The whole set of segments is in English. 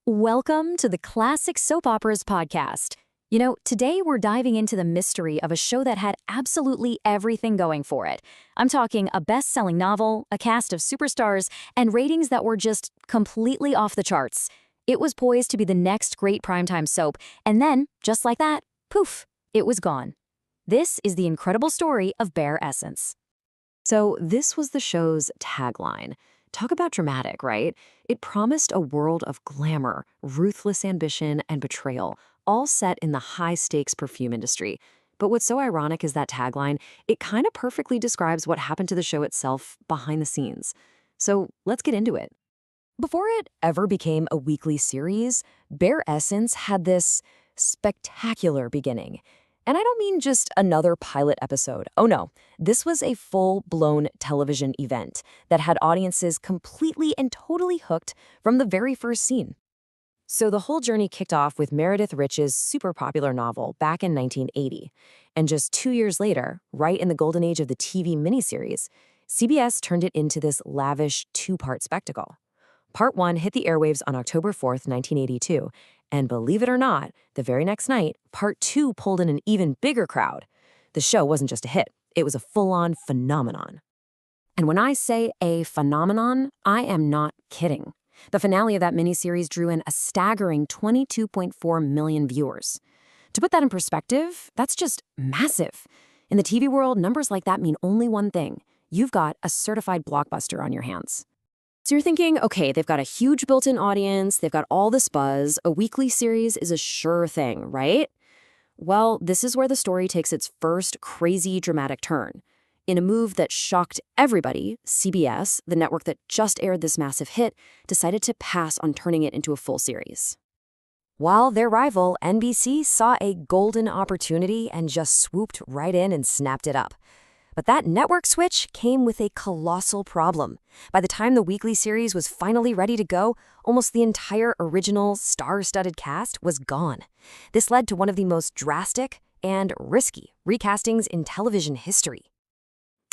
Welcome to the Classic Soap Operas podcast. Today we're diving into the mystery of a show that had absolutely everything going for it. I'm talking a best-selling novel, a cast of superstars, and ratings that were just completely off the charts. It was poised to be the next great primetime soap, and then, just like that, poof, it was gone. This is the incredible story of Bare Essence. So this was the show's tagline. Talk about dramatic, right? It promised a world of glamour, ruthless ambition, and betrayal, all set in the high-stakes perfume industry. But what's so ironic is that tagline, it kind of perfectly describes what happened to the show itself behind the scenes. So let's get into it. Before it ever became a weekly series, Bare Essence had this spectacular beginning. And I don't mean just another pilot episode. Oh no, this was a full-blown television event that had audiences completely and totally hooked from the very first scene. So the whole journey kicked off with Meredith Rich's super popular novel back in 1980. And just 2 years later, right in the golden age of the TV miniseries, CBS turned it into this lavish two-part spectacle. Part 1 hit the airwaves on October 4th, 1982, and believe it or not, the very next night, Part 2 pulled in an even bigger crowd. The show wasn't just a hit, it was a full-on phenomenon. And when I say a phenomenon, I am not kidding. The finale of that miniseries drew in a staggering 22.4 million viewers. To put that in perspective, that's just massive. In the TV world, numbers like that mean only one thing. You've got a certified blockbuster on your hands. So you're thinking, okay, they've got a huge built-in audience, they've got all this buzz, a weekly series is a sure thing, right? Well, this is where the story takes its first crazy dramatic turn. In a move that shocked everybody, CBS, the network that just aired this massive hit, decided to pass on turning it into a full series. While their rival, NBC, saw a golden opportunity and just swooped right in and snapped it up. But that network switch came with a colossal problem. By the time the weekly series was finally ready to go, almost the entire original star-studded cast was gone. This led to one of the most drastic and risky recastings in television history.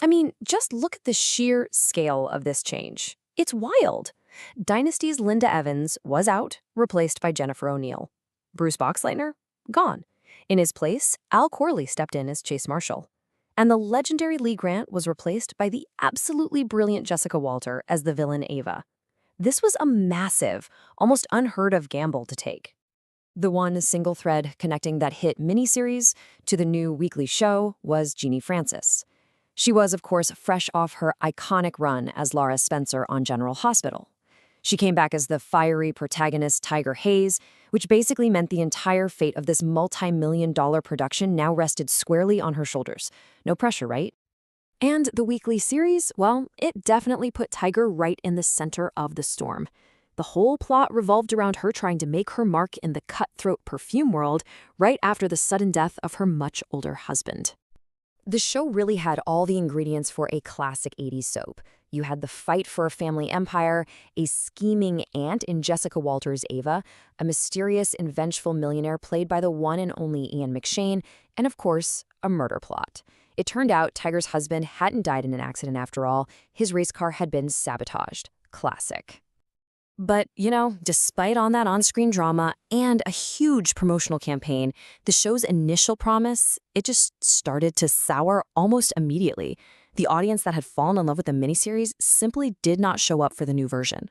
I mean, just look at the sheer scale of this change. It's wild. Dynasty's Linda Evans was out, replaced by Jennifer O'Neill. Bruce Boxleitner? Gone. In his place, Al Corley stepped in as Chase Marshall. And the legendary Lee Grant was replaced by the absolutely brilliant Jessica Walter as the villain Ava. This was a massive, almost unheard-of gamble to take. The one single thread connecting that hit miniseries to the new weekly show was Jeannie Francis. She was, of course, fresh off her iconic run as Laura Spencer on General Hospital. She came back as the fiery protagonist Tiger Hayes, which basically meant the entire fate of this multi-million-dollar production now rested squarely on her shoulders. No pressure, right? And the weekly series, well, it definitely put Tiger right in the center of the storm. The whole plot revolved around her trying to make her mark in the cutthroat perfume world right after the sudden death of her much older husband. The show really had all the ingredients for a classic 80s soap. You had the fight for a family empire, a scheming aunt in Jessica Walter's Ava, a mysterious and vengeful millionaire played by the one and only Ian McShane, and of course, a murder plot. It turned out Tiger's husband hadn't died in an accident after all. His race car had been sabotaged. Classic. But, despite all that on-screen drama and a huge promotional campaign, the show's initial promise, it just started to sour almost immediately. The audience that had fallen in love with the miniseries simply did not show up for the new version.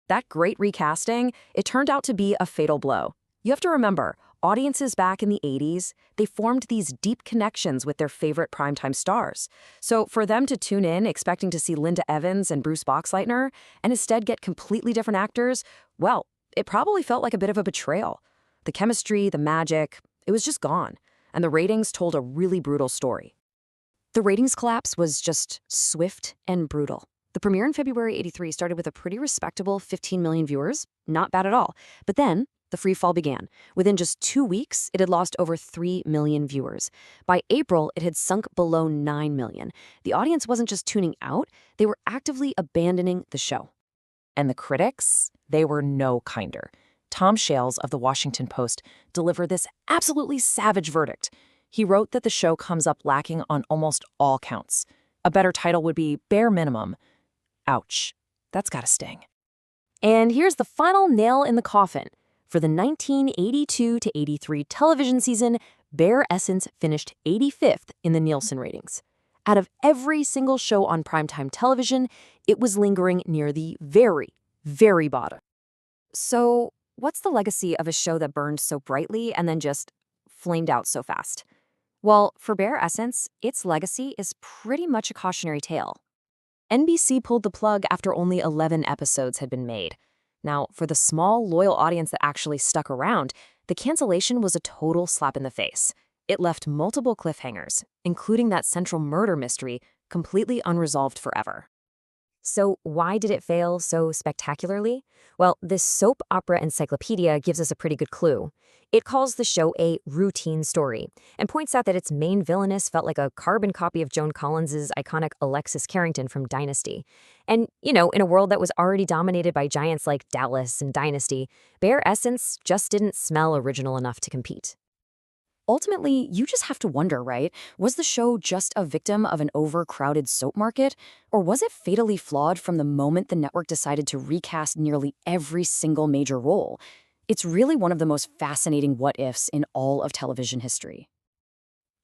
That great recasting, it turned out to be a fatal blow. You have to remember, audiences back in the 80s, they formed these deep connections with their favorite primetime stars. So for them to tune in expecting to see Linda Evans and Bruce Boxleitner and instead get completely different actors, well, it probably felt like a bit of a betrayal. The chemistry, the magic, it was just gone. And the ratings told a really brutal story. The ratings collapse was just swift and brutal. The premiere in February '83 started with a pretty respectable 15 million viewers, not bad at all. But then, the free fall began. Within just 2 weeks, it had lost over 3 million viewers. By April, it had sunk below 9 million. The audience wasn't just tuning out, they were actively abandoning the show. And the critics, they were no kinder. Tom Shales of The Washington Post delivered this absolutely savage verdict. He wrote that the show comes up lacking on almost all counts. A better title would be Bare Minimum. Ouch. That's gotta sting. And here's the final nail in the coffin. For the 1982 to 83 television season, Bare Essence finished 85th in the Nielsen ratings. Out of every single show on primetime television, it was lingering near the very, very bottom. So, what's the legacy of a show that burned so brightly and then just flamed out so fast? Well, for Bare Essence, its legacy is pretty much a cautionary tale. NBC pulled the plug after only 11 episodes had been made. Now, for the small, loyal audience that actually stuck around, the cancellation was a total slap in the face. It left multiple cliffhangers, including that central murder mystery, completely unresolved forever. So why did it fail so spectacularly? Well, this soap opera encyclopedia gives us a pretty good clue. It calls the show a routine story and points out that its main villainess felt like a carbon copy of Joan Collins's iconic Alexis Carrington from Dynasty. And, in a world that was already dominated by giants like Dallas and Dynasty, Bare Essence just didn't smell original enough to compete. Ultimately, you just have to wonder, right? Was the show just a victim of an overcrowded soap market? Or was it fatally flawed from the moment the network decided to recast nearly every single major role? It's really one of the most fascinating what-ifs in all of television history.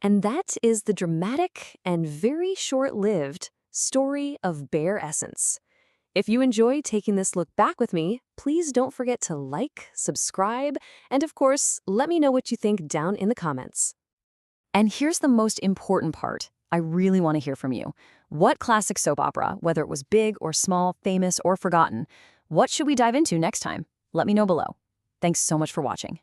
And that is the dramatic and very short-lived story of Bare Essence. If you enjoy taking this look back with me, please don't forget to like, subscribe, and of course, let me know what you think down in the comments. And here's the most important part. I really want to hear from you. What classic soap opera, whether it was big or small, famous or forgotten, what should we dive into next time? Let me know below. Thanks so much for watching.